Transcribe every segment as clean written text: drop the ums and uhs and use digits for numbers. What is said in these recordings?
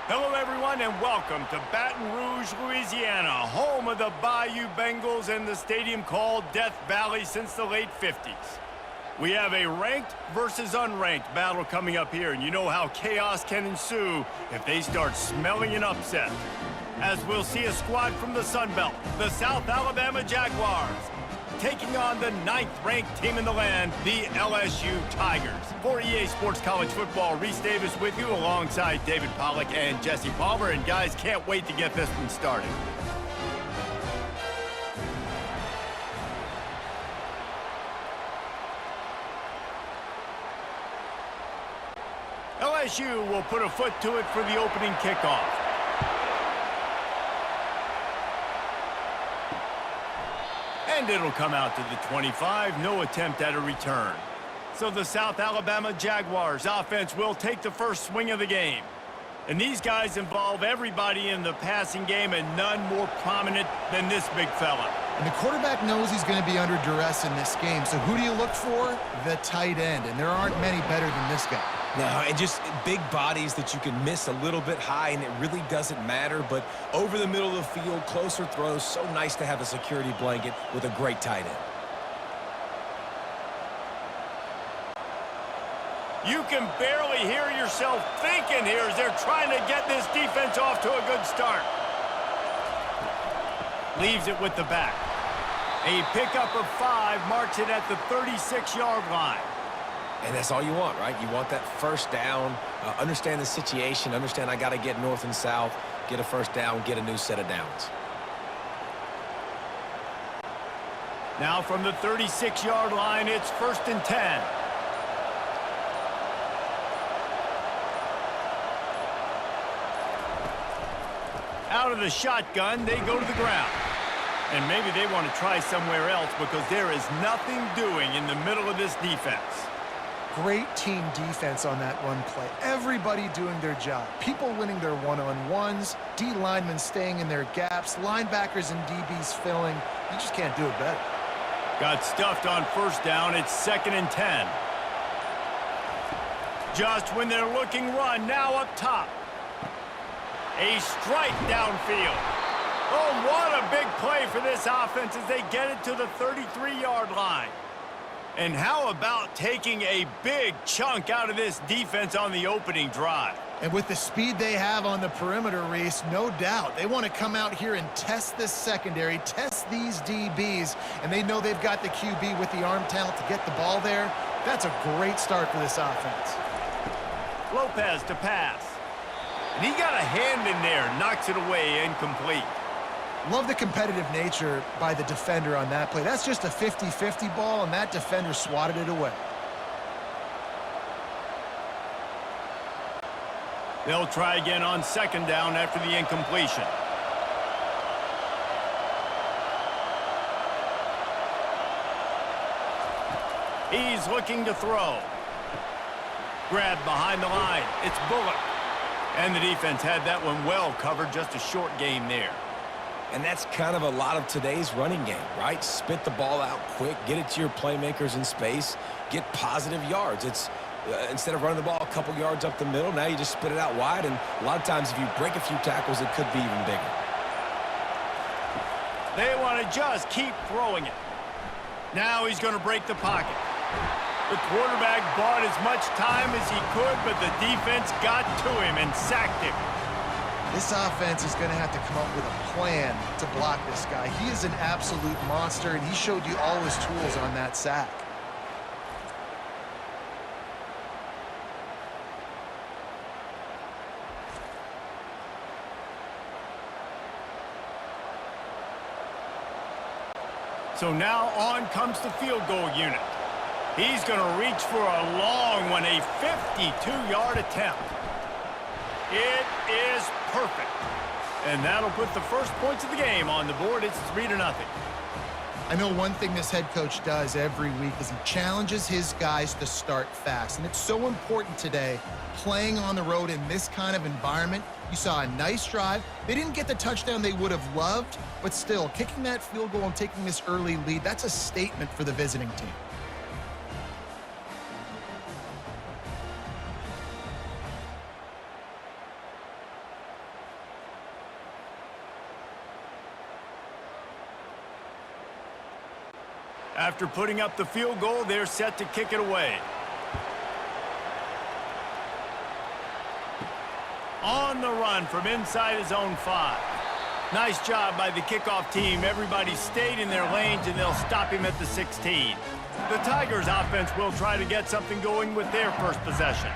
Hello, everyone, and welcome to Baton Rouge, Louisiana, home of the Bayou Bengals and the stadium called Death Valley since the late 50s. We have a ranked versus unranked battle coming up here, and you know how chaos can ensue if they start smelling an upset. As we'll see a squad from the Sun Belt, the South Alabama Jaguars, taking on the 9th-ranked team in the land, the LSU Tigers. For EA Sports College Football, Reese Davis with you alongside David Pollack and Jesse Palmer. And guys, can't wait to get this one started. LSU will put a foot to it for the opening kickoff. And it'll come out to the 25, no attempt at a return. So the South Alabama Jaguars offense will take the first swing of the game. And these guys involve everybody in the passing game, and none more prominent than this big fella. And the quarterback knows he's going to be under duress in this game. So who do you look for? The tight end. And there aren't many better than this guy. No, and just big bodies that you can miss a little bit high, and it really doesn't matter. But over the middle of the field, closer throws, so nice to have a security blanket with a great tight end. You can barely hear yourself thinking here as they're trying to get this defense off to a good start. Leaves it with the back. A pickup of 5 marks it at the 36-yard line. And that's all you want, right? You want that first down, understand the situation, understand I got to get north and south, get a first down, get a new set of downs. Now from the 36-yard line, it's 1st and 10. Out of the shotgun, they go to the ground. And maybe they want to try somewhere else because there is nothing doing in the middle of this defense. Great team defense on that run play. Everybody doing their job. People winning their one-on-ones, D linemen staying in their gaps, linebackers and DBs filling. You just can't do it better. Got stuffed on first down. It's 2nd and 10. Just when they're looking run, now up top. A strike downfield. Oh, what a big play for this offense as they get it to the 33-yard line. And how about taking a big chunk out of this defense on the opening drive? And with the speed they have on the perimeter, Reese, no doubt, they want to come out here and test this secondary, test these DBs, and they know they've got the QB with the arm talent to get the ball there. That's a great start for this offense. Lopez to pass. And he got a hand in there, knocks it away, incomplete. Love the competitive nature by the defender on that play. That's just a 50-50 ball, and that defender swatted it away. They'll try again on 2nd down after the incompletion. He's looking to throw. Grabbed behind the line. It's Bullock. And the defense had that one well covered, just a short gain there. And that's kind of a lot of today's running game, right? Spit the ball out quick, get it to your playmakers in space, get positive yards. It's instead of running the ball a couple yards up the middle, now you just spit it out wide, and a lot of times if you break a few tackles, it could be even bigger. They want to just keep throwing it. Now he's going to break the pocket. The quarterback bought as much time as he could, but the defense got to him and sacked him. This offense is going to have to come up with a plan to block this guy. He is an absolute monster, and he showed you all his tools on that sack. So now on comes the field goal unit. He's going to reach for a long one, a 52-yard attempt. It is perfect. And that'll put the first points of the game on the board. It's 3-0. I know one thing this head coach does every week is he challenges his guys to start fast. And it's so important today, playing on the road in this kind of environment. You saw a nice drive. They didn't get the touchdown they would have loved, but still, kicking that field goal and taking this early lead, that's a statement for the visiting team. After putting up the field goal, they're set to kick it away. On the run from inside his own 5. Nice job by the kickoff team. Everybody stayed in their lanes, and they'll stop him at the 16. The Tigers offense will try to get something going with their first possession.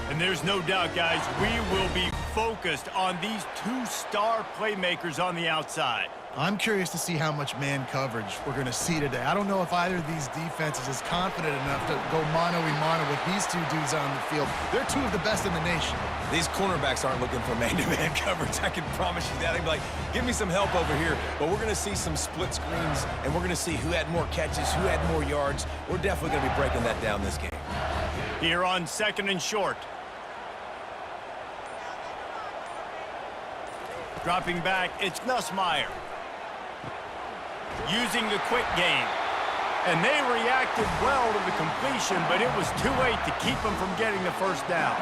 And there's no doubt, guys, we will be focused on these 2 star playmakers on the outside. I'm curious to see how much man coverage we're going to see today. I don't know if either of these defenses is confident enough to go mano-a-mano with these 2 dudes on the field. They're 2 of the best in the nation. These cornerbacks aren't looking for man-to-man coverage. I can promise you that. They'll be like, give me some help over here. But we're going to see some split screens, and we're going to see who had more catches, who had more yards. We're definitely going to be breaking that down this game. Here on 2nd and short. Dropping back, it's Nussmeier. Using the quick game. And they reacted well to the completion, but it was too late to keep them from getting the first down.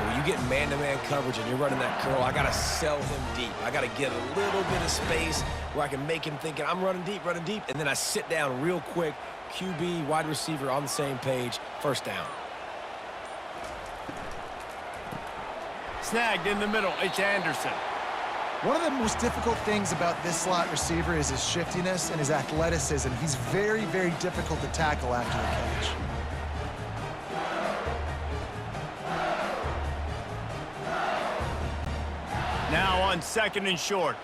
When you get man-to-man coverage and you're running that curl, I got to sell him deep. I got to get a little bit of space where I can make him thinking I'm running deep, and then I sit down real quick. QB, wide receiver on the same page, first down. Snagged in the middle, it's Anderson. One of the most difficult things about this slot receiver is his shiftiness and his athleticism. He's very, very difficult to tackle after the catch. Now on 2nd and short.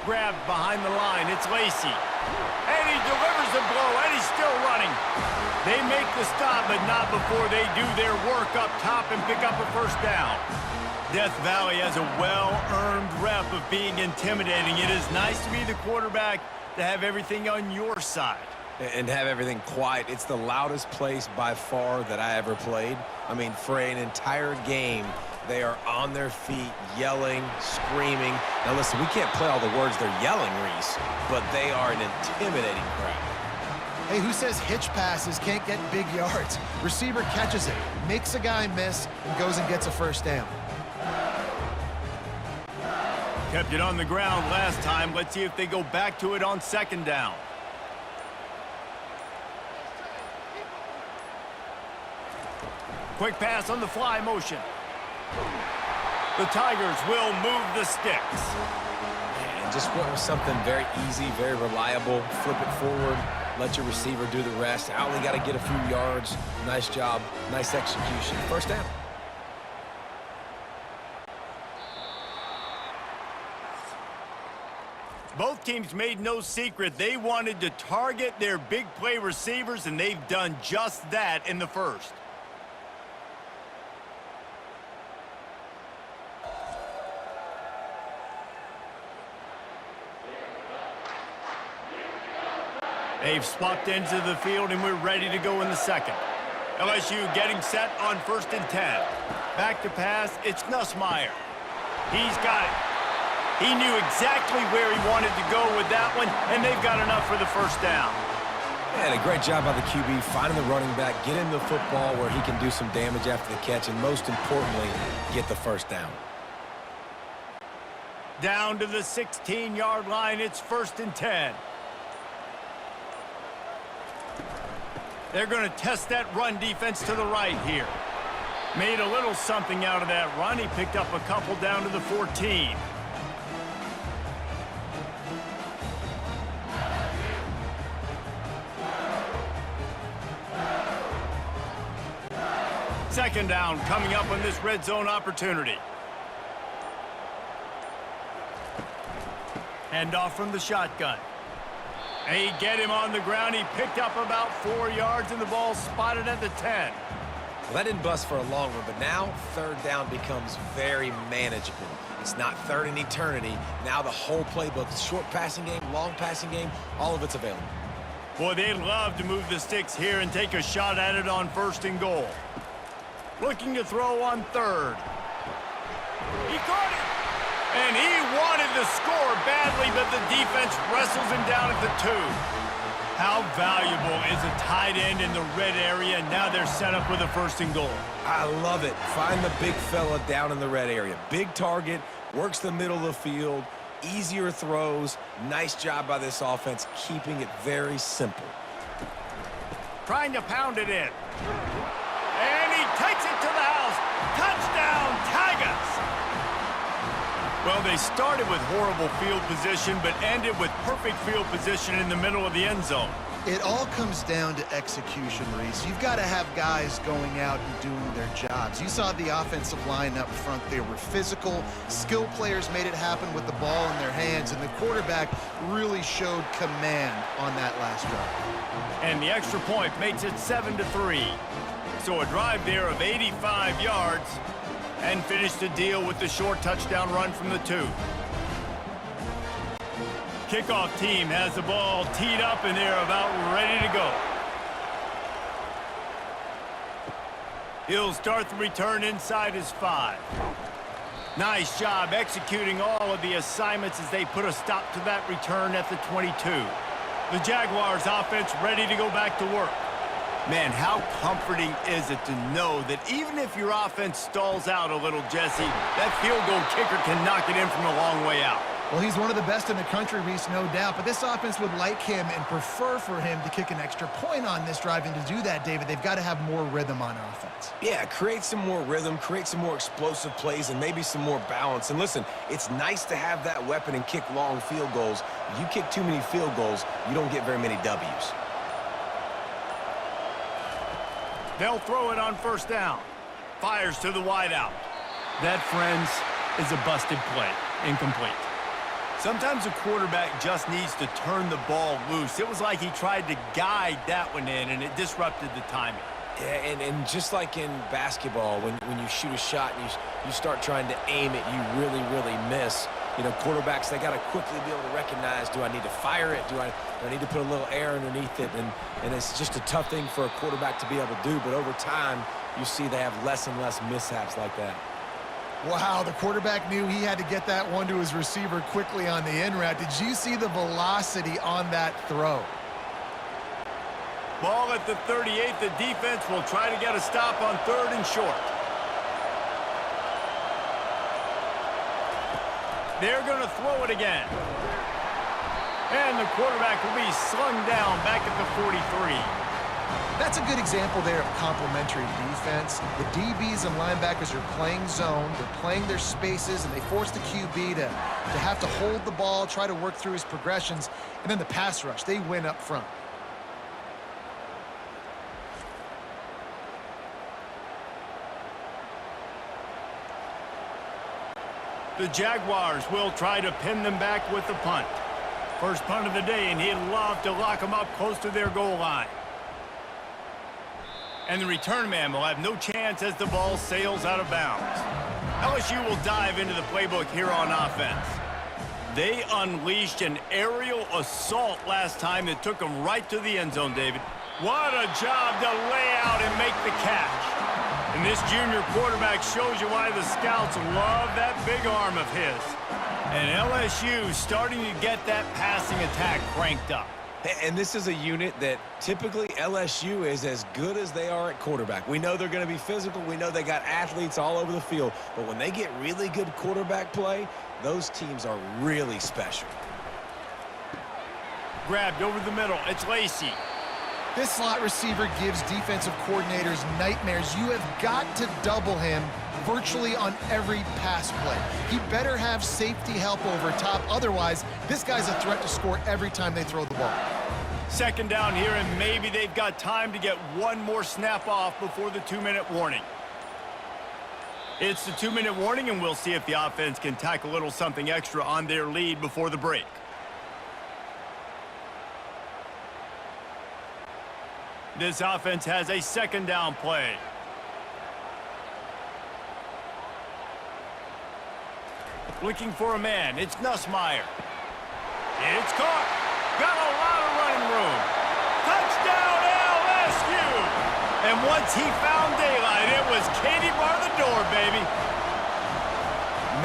Grabbed behind the line, it's Lacey. And he delivers the blow, and he's still running. They make the stop, but not before they do their work up top and pick up a first down. Death Valley has a well-earned rep of being intimidating. It is nice to be the quarterback, to have everything on your side. And have everything quiet. It's the loudest place by far that I ever played. I mean, for an entire game, they are on their feet, yelling, screaming. Now, listen, we can't play all the words they're yelling, Reese, but they are an intimidating crowd. Hey, who says hitch passes can't get big yards? Receiver catches it, makes a guy miss, and goes and gets a first down. Kept it on the ground last time. Let's see if they go back to it on 2nd down. Quick pass on the fly motion. The Tigers will move the sticks. And just went with something very easy, very reliable. Flip it forward, let your receiver do the rest. I only got to get a few yards. Nice job, nice execution. First down. Both teams made no secret they wanted to target their big play receivers, and they've done just that in the first. They've swapped into the field, and we're ready to go in the second. LSU getting set on 1st and 10. Back to pass, it's Nussmeier. He's got it. He knew exactly where he wanted to go with that one, and they've got enough for the first down. And a great job by the QB, finding the running back, get him the football where he can do some damage after the catch, and most importantly, get the first down. Down to the 16-yard line, it's 1st and 10. They're going to test that run defense to the right here. Made a little something out of that run. He picked up a couple down to the 14. Second down coming up on this red zone opportunity. Hand off from the shotgun. They get him on the ground. He picked up about 4 yards, and the ball spotted at the 10. Well, that didn't bust for a long one, but now 3rd down becomes very manageable. It's not 3rd and eternity. Now the whole playbook, short passing game, long passing game, all of it's available. Boy, they'd love to move the sticks here and take a shot at it on 1st and goal. Looking to throw on 3rd. He caught it. And he wanted the score badly, but the defense wrestles him down at the 2. How valuable is a tight end in the red area? Now they're set up with a 1st and goal. I love it. Find the big fella down in the red area. Big target, Works the middle of the field, easier throws. Nice job by this offense, keeping it very simple. Trying to pound it in. And he takes it to the house. Touchdown, Tigers! Well, they started with horrible field position, but ended with perfect field position in the middle of the end zone. It all comes down to execution, Reese. You've got to have guys going out and doing their jobs. You saw the offensive line up front. They were physical. Skill players made it happen with the ball in their hands, and the quarterback really showed command on that last drive. And the extra point makes it 7-3. So a drive there of 85 yards and finish the deal with the short touchdown run from the 2. Kickoff team has the ball teed up and they're about ready to go. He'll start the return inside his 5. Nice job executing all of the assignments as they put a stop to that return at the 22. The Jaguars offense ready to go back to work. Man, how comforting is it to know that even if your offense stalls out a little, Jesse, that field goal kicker can knock it in from a long way out. Well, he's one of the best in the country, Reese, no doubt. But this offense would like him and prefer for him to kick an extra point on this drive. And to do that, David, they've got to have more rhythm on offense. Yeah, create some more rhythm, create some more explosive plays, and maybe some more balance. And listen, it's nice to have that weapon and kick long field goals. If you kick too many field goals, you don't get very many W's. They'll throw it on first down. Fires to the wideout. That, friends, is a busted play. Incomplete. Sometimes a quarterback just needs to turn the ball loose. It was like he tried to guide that one in, and it disrupted the timing. Yeah, and just like in basketball, when you shoot a shot and you start trying to aim it, you really, really miss. You know, quarterbacks, they got to quickly be able to recognize, do I need to fire it? Do I need to put a little air underneath it? And it's just a tough thing for a quarterback to be able to do. But over time, you see they have less and less mishaps like that. Wow, the quarterback knew he had to get that one to his receiver quickly on the in route. Did you see the velocity on that throw? Ball at the 38. The defense will try to get a stop on 3rd and short. They're going to throw it again. And the quarterback will be slung down back at the 43. That's a good example there of complementary defense. The DBs and linebackers are playing zone, they're playing their spaces, and they force the QB to have to hold the ball, try to work through his progressions, and then the pass rush, they win up front. The Jaguars will try to pin them back with the punt. First punt of the day, and he'd love to lock them up close to their goal line. And the return man will have no chance as the ball sails out of bounds. LSU will dive into the playbook here on offense. They unleashed an aerial assault last time that took them right to the end zone, David. What a job to lay out and make the catch. And this junior quarterback shows you why the scouts love that big arm of his. And LSU starting to get that passing attack cranked up. And this is a unit that typically LSU is as good as they are at quarterback. We know they're going to be physical. We know they got athletes all over the field. But when they get really good quarterback play, those teams are really special. Grabbed over the middle. It's Lacey. This slot receiver gives defensive coordinators nightmares. You have got to double him virtually on every pass play. He better have safety help over top. Otherwise, this guy's a threat to score every time they throw the ball. Second down here, and maybe they've got time to get one more snap off before the 2-minute warning. It's the 2-minute warning, and we'll see if the offense can tack a little something extra on their lead before the break. This offense has a second down play. Looking for a man. It's Nussmeier. It's caught. Got a lot of running room. Touchdown, LSU! And once he found daylight, it was Katie bar the door, baby.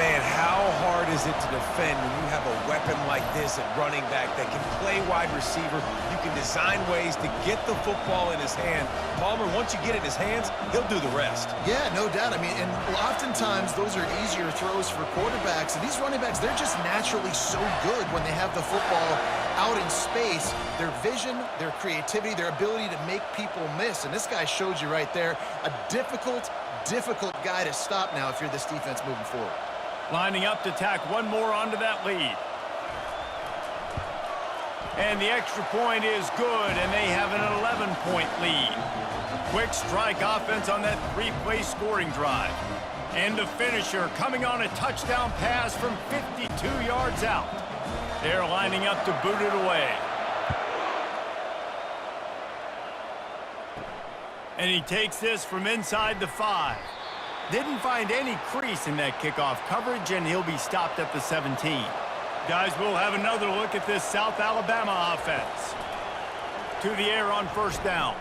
Man, how hard is it to defend when you have a weapon like this at running back that can play wide receiver? You can design ways to get the football in his hand. Palmer, once you get it in his hands, he'll do the rest. Yeah, no doubt. I mean, and oftentimes those are easier throws for quarterbacks. And these running backs, they're just naturally so good when they have the football out in space. Their vision, their creativity, their ability to make people miss. And this guy showed you right there, a difficult guy to stop now if you're this defense moving forward. Lining up to tack one more onto that lead. And the extra point is good, and they have an 11-point lead. Quick strike offense on that three-play scoring drive. And the finisher coming on a touchdown pass from 52 yards out. They're lining up to boot it away. And he takes this from inside the 5. Didn't find any crease in that kickoff coverage, and he'll be stopped at the 17. Guys, we'll have another look at this South Alabama offense. To the air on first down.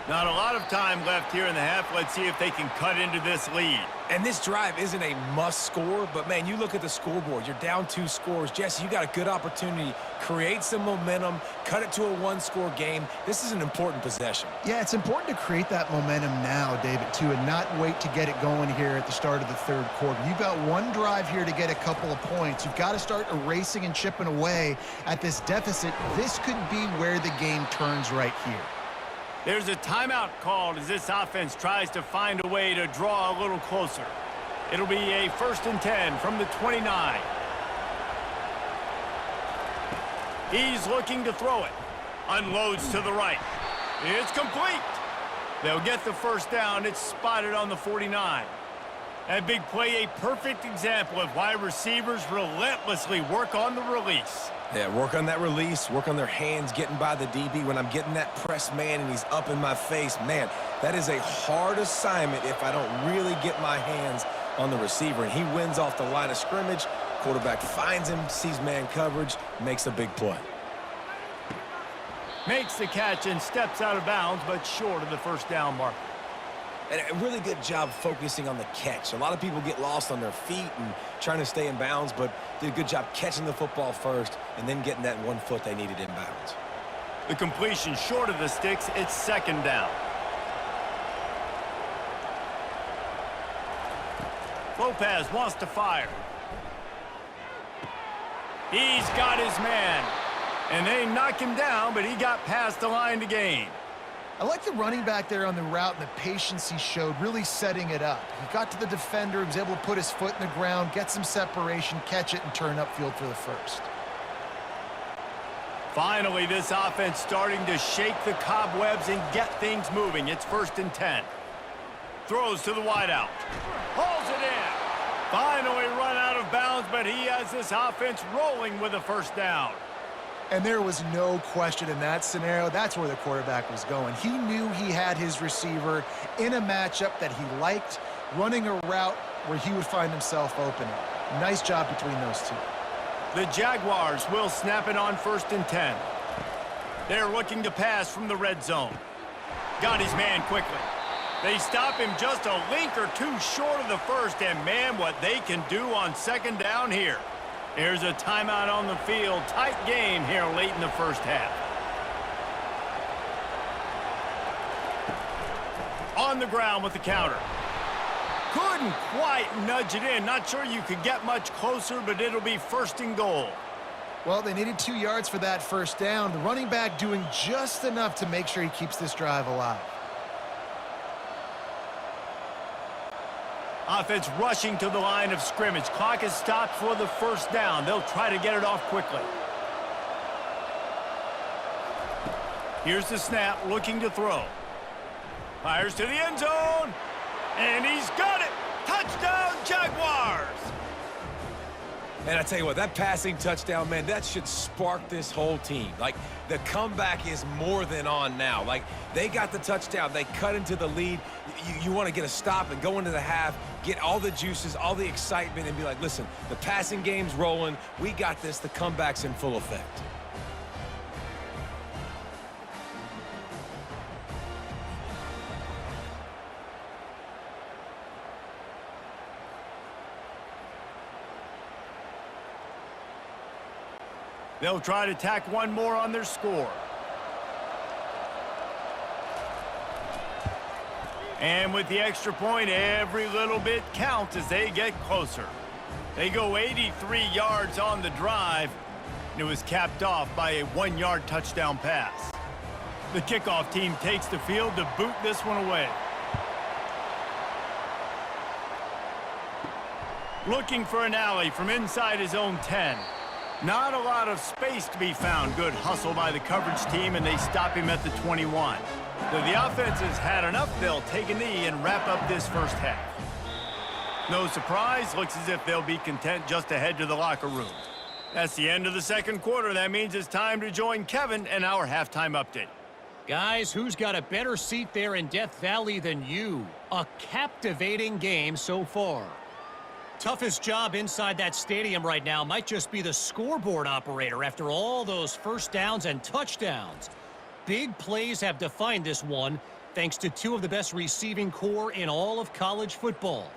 Not a lot of time left here in the half. Let's see if they can cut into this lead. And this drive isn't a must score, but man, you look at the scoreboard. You're down 2 scores. Jesse, you got a good opportunity. Create some momentum. Cut it to a 1-score game. This is an important possession. Yeah, it's important to create that momentum now, David, too, and not wait to get it going here at the start of the third quarter. You've got one drive here to get a couple of points. You've got to start erasing and chipping away at this deficit. This could be where the game turns right here. There's a timeout called as this offense tries to find a way to draw a little closer. It'll be a 1st and 10 from the 29. He's looking to throw it. Unloads to the right. It's complete. They'll get the first down. It's spotted on the 49. That big play, a perfect example of why receivers relentlessly work on the release. Yeah, work on that release, work on their hands getting by the DB. When I'm getting that press man and he's up in my face, man, that is a hard assignment if I don't really get my hands on the receiver. And he wins off the line of scrimmage. Quarterback finds him, sees man coverage, makes a big play. Makes the catch and steps out of bounds, but short of the first down marker. And a really good job focusing on the catch. A lot of people get lost on their feet and trying to stay in bounds, but did a good job catching the football first and then getting that 1 foot they needed in bounds. The completion short of the sticks, it's 2nd down. Lopez wants to fire. He's got his man. And they knock him down, but he got past the line to gain. I like the running back there on the route and the patience he showed, really setting it up. He got to the defender, he was able to put his foot in the ground, get some separation, catch it, and turn upfield for the first. Finally, this offense starting to shake the cobwebs and get things moving. It's 1st and 10. Throws to the wideout. Hauls it in. Finally run out of bounds, but he has this offense rolling with a first down. And there was no question in that scenario. That's where the quarterback was going. He knew he had his receiver in a matchup that he liked, running a route where he would find himself open. Nice job between those two. The Jaguars will snap it on 1st and 10. They're looking to pass from the red zone. Got his man quickly. They stop him just a link or two short of the first, and man, what they can do on 2nd down here. There's a timeout on the field. Tight game here late in the first half. On the ground with the counter. Couldn't quite nudge it in. Not sure you could get much closer, but it'll be 1st and goal. Well, they needed 2 yards for that first down. The running back doing just enough to make sure he keeps this drive alive. Offense rushing to the line of scrimmage. Clock is stopped for the first down. They'll try to get it off quickly. Here's the snap, looking to throw. Fires to the end zone. And he's got it. Touchdown, Jaguars. And I tell you what, that passing touchdown, man, that should spark this whole team. Like, the comeback is more than on now. Like, they got the touchdown. They cut into the lead. You want to get a stop and go into the half, get all the juices, all the excitement, and be like, listen, the passing game's rolling. We got this. The comeback's in full effect. They'll try to tack one more on their score. And with the extra point, every little bit counts as they get closer. They go 83 yards on the drive, and it was capped off by a 1-yard touchdown pass. The kickoff team takes the field to boot this one away. Looking for an alley from inside his own 10. Not a lot of space to be found. Good hustle by the coverage team, and they stop him at the 21. So the offense has had enough. They'll take a knee and wrap up this first half. No surprise. Looks as if they'll be content just to head to the locker room. That's the end of the second quarter. That means it's time to join Kevin and our halftime update. Guys, who's got a better seat there in Death Valley than you? A captivating game so far. Toughest job inside that stadium right now might just be the scoreboard operator after all those first downs and touchdowns. Big plays have defined this one thanks to two of the best receiving core in all of college football.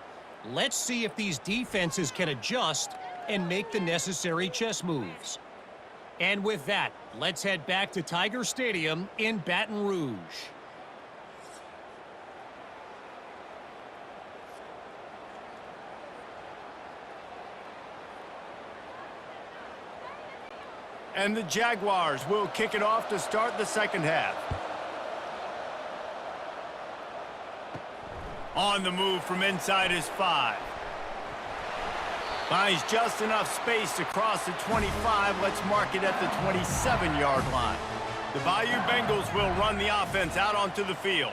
Let's see if these defenses can adjust and make the necessary chess moves. And with that, let's head back to Tiger Stadium in Baton Rouge. And the Jaguars will kick it off to start the second half. On the move from inside his 5. Finds just enough space to cross the 25. Let's mark it at the 27-yard line. The Bayou Bengals will run the offense out onto the field.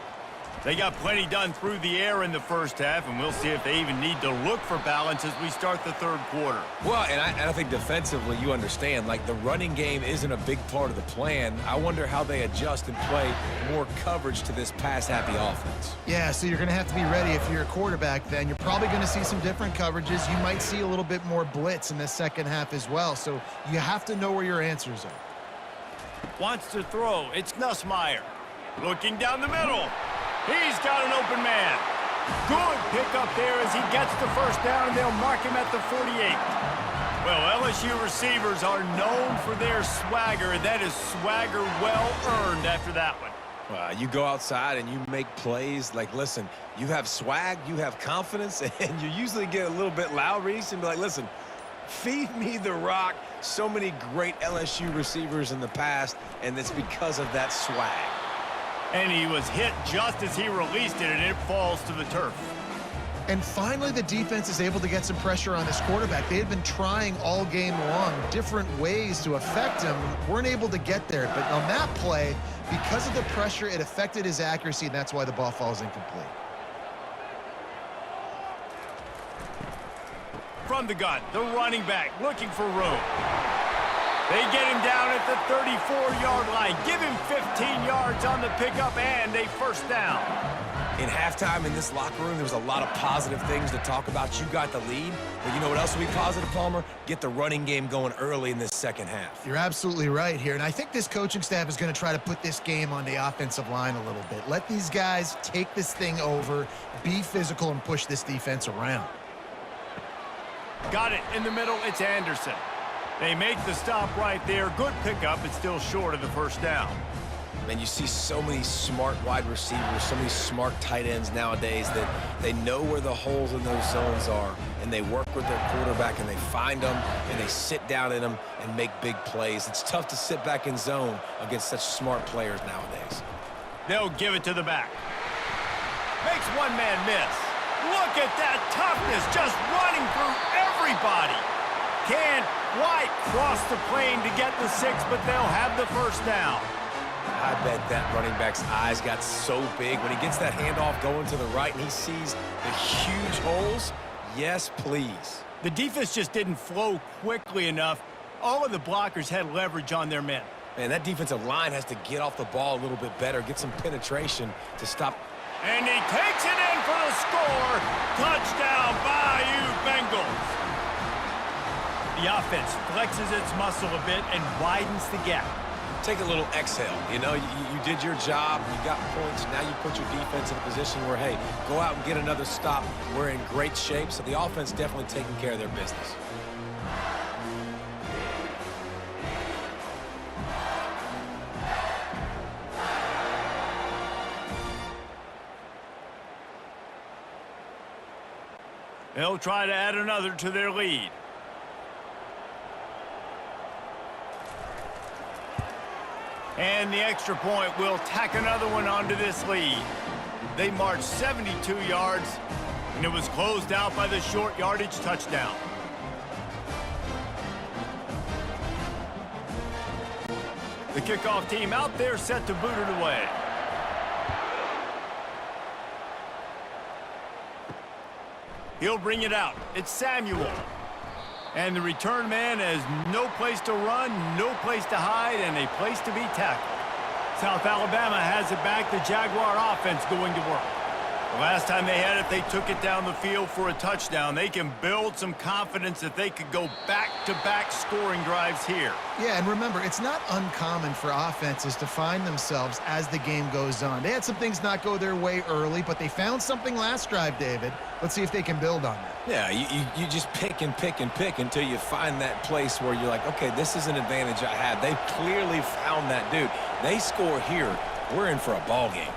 They got plenty done through the air in the first half, and we'll see if they even need to look for balance as we start the third quarter. Well, and I think defensively, you understand, like the running game isn't a big part of the plan. I wonder how they adjust and play more coverage to this pass-happy offense. Yeah, so you're going to have to be ready if you're a quarterback then. You're probably going to see some different coverages. You might see a little bit more blitz in the second half as well, so you have to know where your answers are. Wants to throw. It's Nussmeier. Looking down the middle. He's got an open man. Good pickup there as he gets the first down, and they'll mark him at the 48. Well, LSU receivers are known for their swagger, and that is swagger well earned after that one. You go outside and you make plays. Like, listen, you have swag, you have confidence, and you usually get a little bit loud, Reese, and be like, listen, feed me the rock. So many great LSU receivers in the past, and it's because of that swag. And he was hit just as he released it, and it falls to the turf. And finally, the defense is able to get some pressure on this quarterback. They had been trying all game long different ways to affect him. Weren't able to get there. But on that play, because of the pressure, it affected his accuracy, and that's why the ball falls incomplete. From the gun, the running back looking for room. They get him down at the 34-yard line. Give him 15 yards on the pickup and a first down. In halftime in this locker room, there was a lot of positive things to talk about. You got the lead, but you know what else will be positive, Palmer? Get the running game going early in this second half. You're absolutely right here, and I think this coaching staff is going to try to put this game on the offensive line a little bit. Let these guys take this thing over, be physical, and push this defense around. Got it in the middle. It's Anderson. They make the stop right there. Good pickup. It's still short of the first down. Man, you see so many smart wide receivers, so many smart tight ends nowadays that they know where the holes in those zones are, and they work with their quarterback, and they find them, and they sit down in them and make big plays. It's tough to sit back in zone against such smart players nowadays. They'll give it to the back. Makes one man miss. Look at that toughness, just running through everybody. Can't quite cross the plane to get the 6, but they'll have the first down. I bet that running back's eyes got so big when he gets that handoff going to the right and he sees the huge holes. Yes, please. The defense just didn't flow quickly enough. All of the blockers had leverage on their men. Man, that defensive line has to get off the ball a little bit better, get some penetration to stop. And he takes it in for the score. Touchdown, Bayou Bengals. The offense flexes its muscle a bit and widens the gap. Take a little exhale. You know, you did your job. You got points. Now you put your defense in a position where, hey, go out and get another stop. We're in great shape. So the offense definitely taking care of their business. They'll try to add another to their lead. And the extra point will tack another one onto this lead. They marched 72 yards, and it was closed out by the short yardage touchdown. The kickoff team out there set to boot it away. He'll bring it out. It's Samuel. And the return man has no place to run, no place to hide, and a place to be tackled. South Alabama has it back. The Jaguar offense going to work. The last time they had it, they took it down the field for a touchdown. They can build some confidence that they could go back-to-back scoring drives here. Yeah, and remember, it's not uncommon for offenses to find themselves as the game goes on. They had some things not go their way early, but they found something last drive, David. Let's see if they can build on that. Yeah, you just pick and pick and pick until you find that place where you're like, okay, this is an advantage I have. They've clearly found that dude. They score here, we're in for a ball game.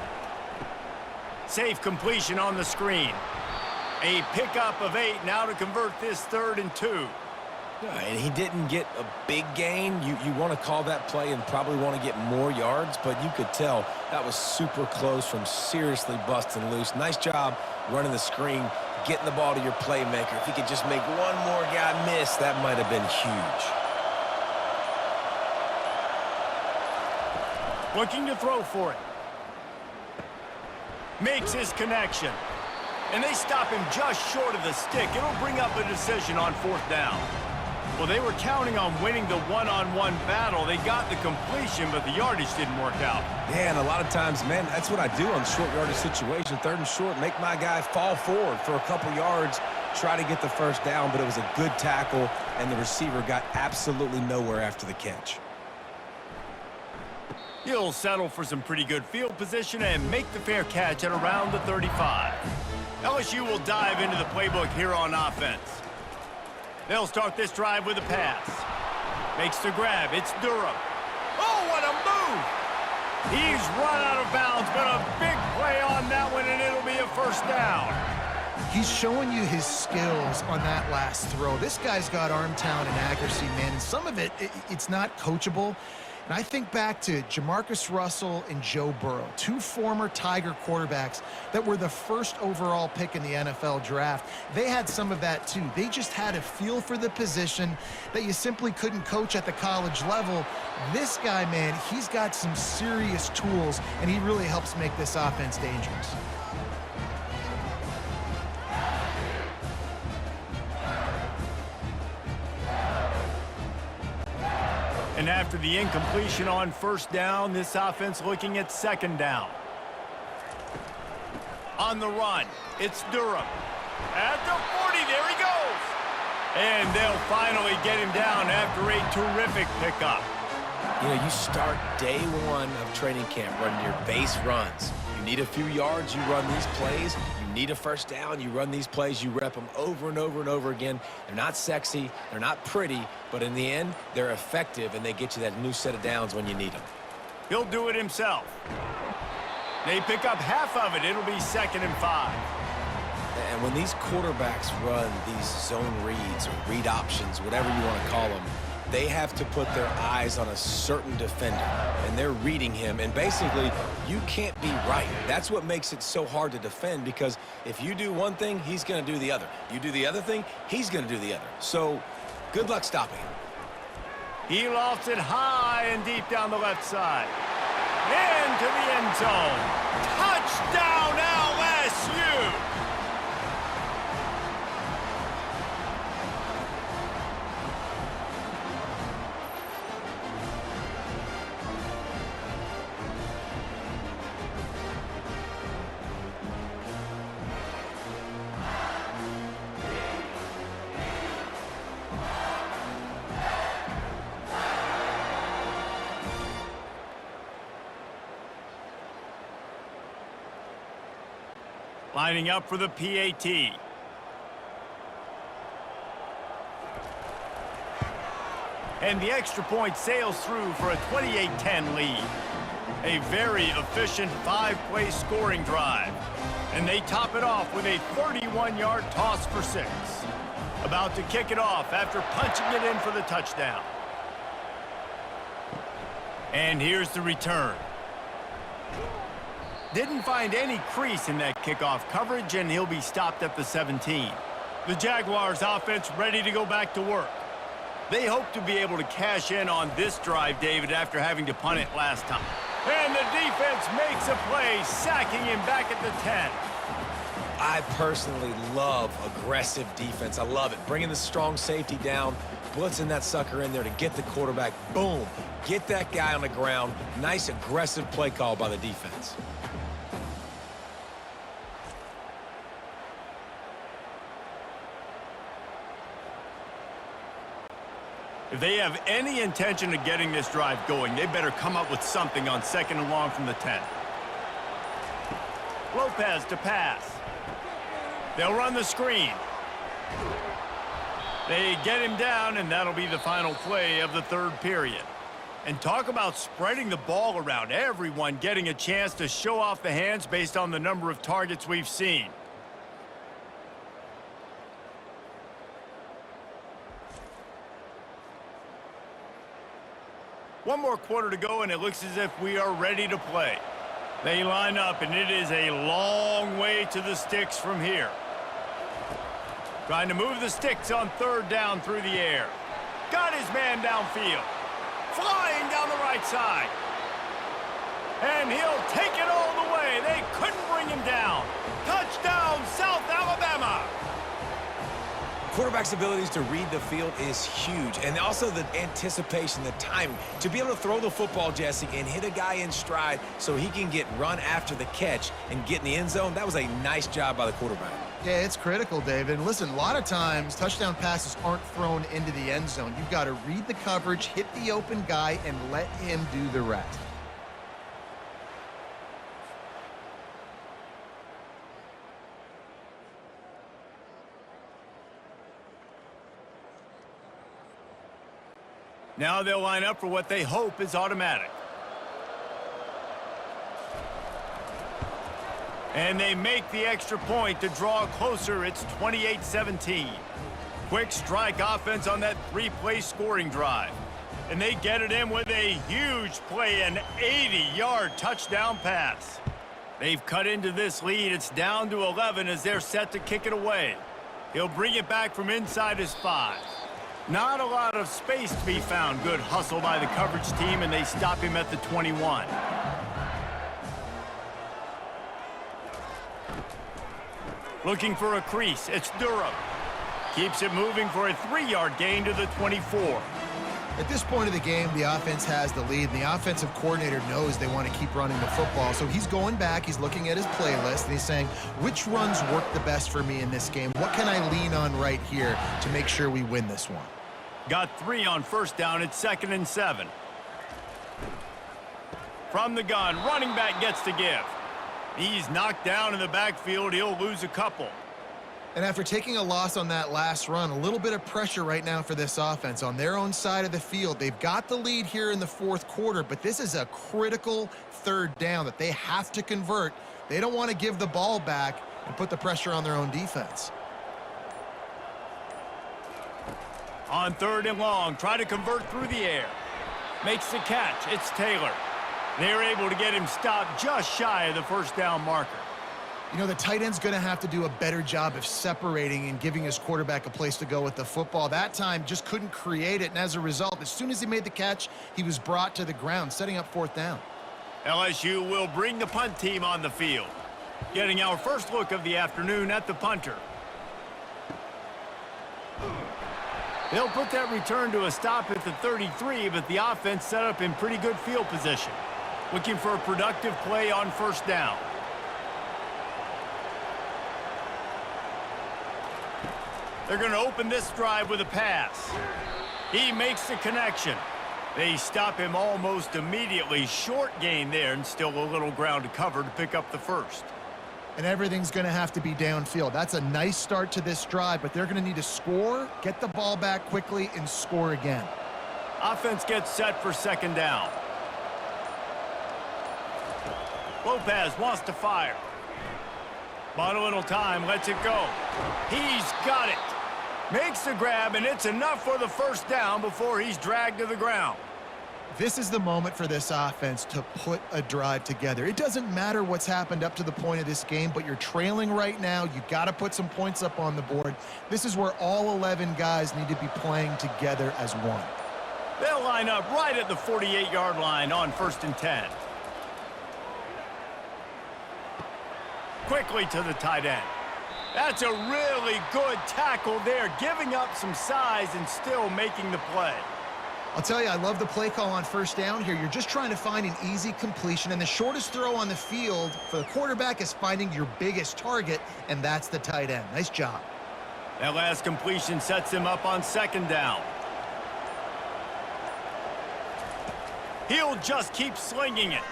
Safe completion on the screen. A pickup of 8 now to convert this 3rd and 2. Yeah, and he didn't get a big gain. You want to call that play and probably want to get more yards, but you could tell that was super close from seriously busting loose. Nice job running the screen, getting the ball to your playmaker. If he could just make one more guy miss, that might have been huge. Looking to throw for it. Makes his connection. And they stop him just short of the stick. It'll bring up a decision on 4th down. Well, they were counting on winning the one-on-one battle. They got the completion, but the yardage didn't work out. Yeah, and a lot of times, man, that's what I do on short yardage situation. 3rd and short, make my guy fall forward for a couple yards, try to get the 1st down, but it was a good tackle, and the receiver got absolutely nowhere after the catch. He'll settle for some pretty good field position and make the fair catch at around the 35. LSU will dive into the playbook here on offense. They'll start this drive with a pass. Makes the grab. It's Durham. Oh, what a move! He's run out of bounds, but a big play on that one, and it'll be a 1st down. He's showing you his skills on that last throw. This guy's got arm talent and accuracy, man, and some of it's not coachable. And I think back to Jamarcus Russell and Joe Burrow, 2 former Tiger quarterbacks that were the 1st overall pick in the NFL draft. They had some of that too. They just had a feel for the position that you simply couldn't coach at the college level. This guy, man, he's got some serious tools, and he really helps make this offense dangerous. And after the incompletion on 1st down, this offense looking at 2nd down. On the run, it's Durham. At the 40, there he goes. And they'll finally get him down after a terrific pickup. You know, you start day 1 of training camp running your base runs. You need a few yards, you run these plays. You need a 1st down, you run these plays, you rep them over and over and over again. They're not sexy, they're not pretty, but in the end, they're effective, and they get you that new set of downs when you need them. He'll do it himself. They pick up half of it. It'll be 2nd and 5. And when these quarterbacks run these zone reads or read options, whatever you want to call them, they have to put their eyes on a certain defender, and they're reading him, and basically you can't be right. That's what makes it so hard to defend, because if you do one thing, he's going to do the other. You do the other thing, he's going to do the other. So good luck stopping him. He lofts it high and deep down the left side. Into the end zone. Touchdown, LSU! Lining up for the PAT. And the extra point sails through for a 28-10 lead. A very efficient 5-play scoring drive. And they top it off with a 31-yard toss for 6. About to kick it off after punching it in for the touchdown. And here's the return. Didn't find any crease in that kickoff coverage, and he'll be stopped at the 17. The Jaguars offense ready to go back to work. They hope to be able to cash in on this drive, David, after having to punt it last time. And the defense makes a play, sacking him back at the 10. I personally love aggressive defense. I love it. Bringing the strong safety down, blitzing that sucker in there to get the quarterback. Boom. Get that guy on the ground. Nice aggressive play call by the defense. If they have any intention of getting this drive going, they better come up with something on 2nd and long from the 10. Lopez to pass. They'll run the screen. They get him down, and that'll be the final play of the 3rd period. And talk about spreading the ball around. Everyone getting a chance to show off the hands based on the number of targets we've seen. One more quarter to go, and it looks as if we are ready to play. They line up, and it is a long way to the sticks from here. Trying to move the sticks on 3rd down through the air. Got his man downfield. Flying down the right side. And he'll take it all the way. They couldn't bring him down. Touchdown, South Alabama. Quarterback's abilities to read the field is huge, and also the anticipation, the timing. To be able to throw the football, Jesse, and hit a guy in stride so he can get run after the catch and get in the end zone, that was a nice job by the quarterback. Yeah, it's critical, David. And listen, a lot of times touchdown passes aren't thrown into the end zone. You've got to read the coverage, hit the open guy, and let him do the rest. Now they'll line up for what they hope is automatic. And they make the extra point to draw closer. It's 28-17. Quick strike offense on that 3-play scoring drive. And they get it in with a huge play, an 80-yard touchdown pass. They've cut into this lead. It's down to 11 as they're set to kick it away. He'll bring it back from inside his 5. Not a lot of space to be found. Good hustle by the coverage team, and they stop him at the 21. Looking for a crease. It's Durham. Keeps it moving for a 3-yard gain to the 24. At this point of the game, the offense has the lead, and the offensive coordinator knows they want to keep running the football. So he's going back, he's looking at his playlist, and he's saying, which runs work the best for me in this game? What can I lean on right here to make sure we win this one? Got 3 on 1st down. It's 2nd and 7. From the gun, running back gets to give. He's knocked down in the backfield. He'll lose a couple. And after taking a loss on that last run, a little bit of pressure right now for this offense on their own side of the field. They've got the lead here in the 4th quarter, but this is a critical 3rd down that they have to convert. They don't want to give the ball back and put the pressure on their own defense. On 3rd and long, try to convert through the air. Makes the catch. It's Taylor. They're able to get him stopped just shy of the 1st down marker. You know, the tight end's going to have to do a better job of separating and giving his quarterback a place to go with the football. That time just couldn't create it, and as a result, as soon as he made the catch, he was brought to the ground, setting up 4th down. LSU will bring the punt team on the field. Getting our first look of the afternoon at the punter. They'll put that return to a stop at the 33, but the offense set up in pretty good field position. Looking for a productive play on 1st down. They're going to open this drive with a pass. He makes the connection. They stop him almost immediately. Short gain there, and still a little ground to cover to pick up the 1st. And everything's going to have to be downfield. That's a nice start to this drive, but they're going to need to score, get the ball back quickly, and score again. Offense gets set for 2nd down. Lopez wants to fire. Bought a little time, lets it go. He's got it. Makes the grab, and it's enough for the first down before he's dragged to the ground. This is the moment for this offense to put a drive together. It doesn't matter what's happened up to the point of this game, but you're trailing right now. You got to put some points up on the board. This is where all 11 guys need to be playing together as one. They'll line up right at the 48-yard line on 1st and 10. Quickly to the tight end. That's a really good tackle there, giving up some size and still making the play. I'll tell you, I love the play call on 1st down here. You're just trying to find an easy completion, and the shortest throw on the field for the quarterback is finding your biggest target, and that's the tight end. Nice job. That last completion sets him up on 2nd down. He'll just keep slinging it.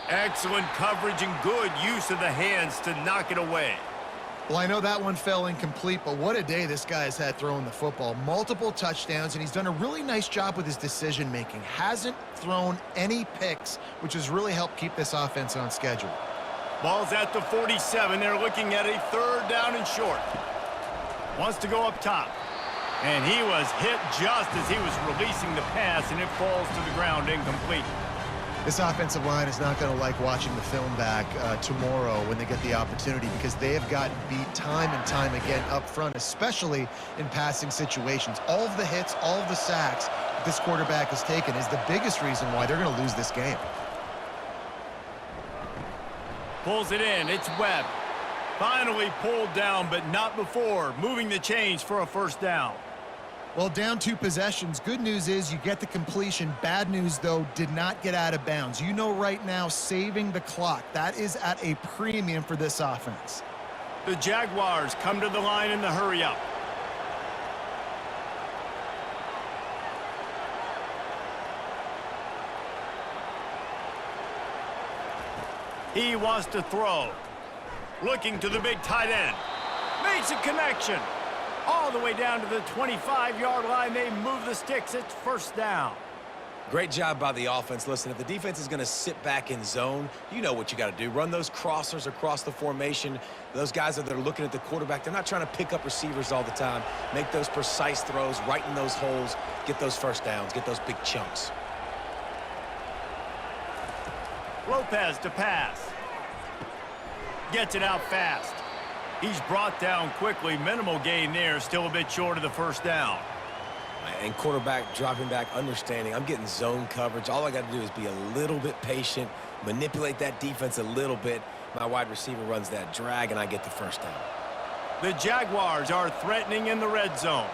Excellent coverage and good use of the hands to knock it away. Well, I know that one fell incomplete, but what a day this guy has had throwing the football. Multiple touchdowns, and he's done a really nice job with his decision-making. Hasn't thrown any picks, which has really helped keep this offense on schedule. Ball's at the 47. They're looking at a 3rd down and short. Wants to go up top. And he was hit just as he was releasing the pass, and it falls to the ground incomplete. This offensive line is not going to like watching the film back tomorrow when they get the opportunity, because they have gotten beat time and time again up front, especially in passing situations. All of the hits, all of the sacks that this quarterback has taken is the biggest reason why they're going to lose this game. Pulls it in. It's Webb. Finally pulled down, but not before moving the chains for a 1st down. Well, down 2 possessions. Good news is you get the completion. Bad news, though, did not get out of bounds. You know right now, saving the clock, that is at a premium for this offense. The Jaguars come to the line in the hurry-up. He wants to throw. Looking to the big tight end. Makes a connection. All the way down to the 25-yard line. They move the sticks. It's 1st down. Great job by the offense. Listen, if the defense is going to sit back in zone, you know what you got to do. Run those crossers across the formation. Those guys that are looking at the quarterback, they're not trying to pick up receivers all the time. Make those precise throws, right in those holes, get those 1st downs, get those big chunks. Lopez to pass. Gets it out fast. He's brought down quickly. Minimal gain there. Still a bit short of the 1st down. And quarterback dropping back, understanding I'm getting zone coverage. All I got to do is be a little bit patient, manipulate that defense a little bit. My wide receiver runs that drag, and I get the 1st down. The Jaguars are threatening in the red zone.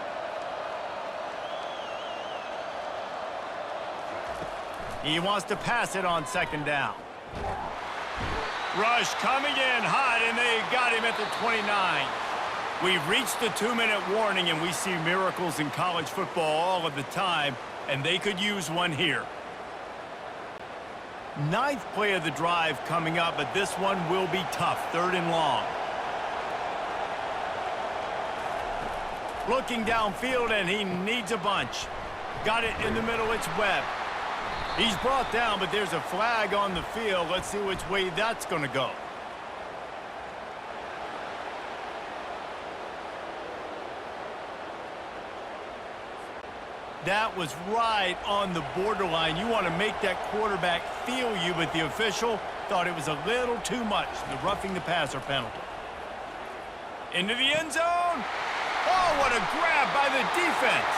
He wants to pass it on 2nd down. Rush coming in hot, and they got him at the 29. We've reached the 2-minute warning, and we see miracles in college football all of the time, and they could use one here. 9th play of the drive coming up, but this one will be tough. 3rd and long. Looking downfield, and he needs a bunch. Got it in the middle. It's Webb. He's brought down, but there's a flag on the field. Let's see which way that's going to go. That was right on the borderline. You want to make that quarterback feel you, but the official thought it was a little too much, the roughing the passer penalty. Into the end zone. Oh, what a grab by the defense.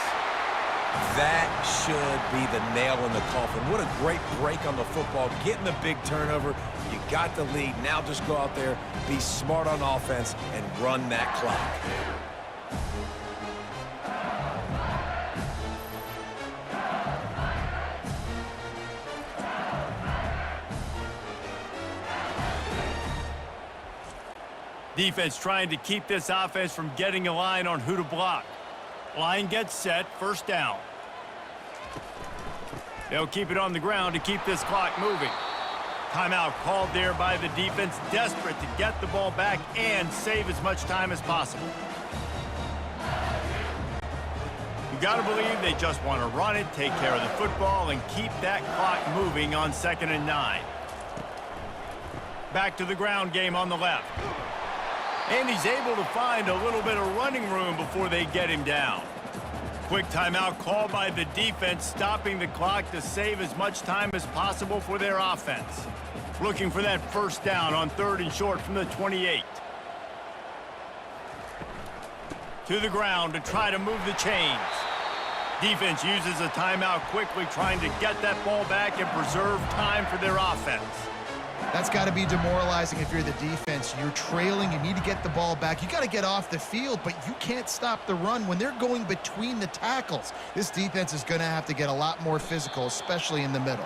That should be the nail in the coffin. What a great break on the football. Getting the big turnover. You got the lead. Now just go out there, be smart on offense, and run that clock. Defense trying to keep this offense from getting a line on who to block. Line gets set, 1st down. They'll keep it on the ground to keep this clock moving. Timeout called there by the defense, desperate to get the ball back and save as much time as possible. You got to believe they just want to run it, take care of the football, and keep that clock moving on 2nd and 9. Back to the ground game on the left. And he's able to find a little bit of running room before they get him down. Quick timeout called by the defense, stopping the clock to save as much time as possible for their offense. Looking for that first down on 3rd and short from the 28. To the ground to try to move the chains. Defense uses a timeout quickly, trying to get that ball back and preserve time for their offense. That's got to be demoralizing if you're the defense. You're trailing. You need to get the ball back. You got to get off the field, but you can't stop the run when they're going between the tackles. This defense is going to have to get a lot more physical, especially in the middle.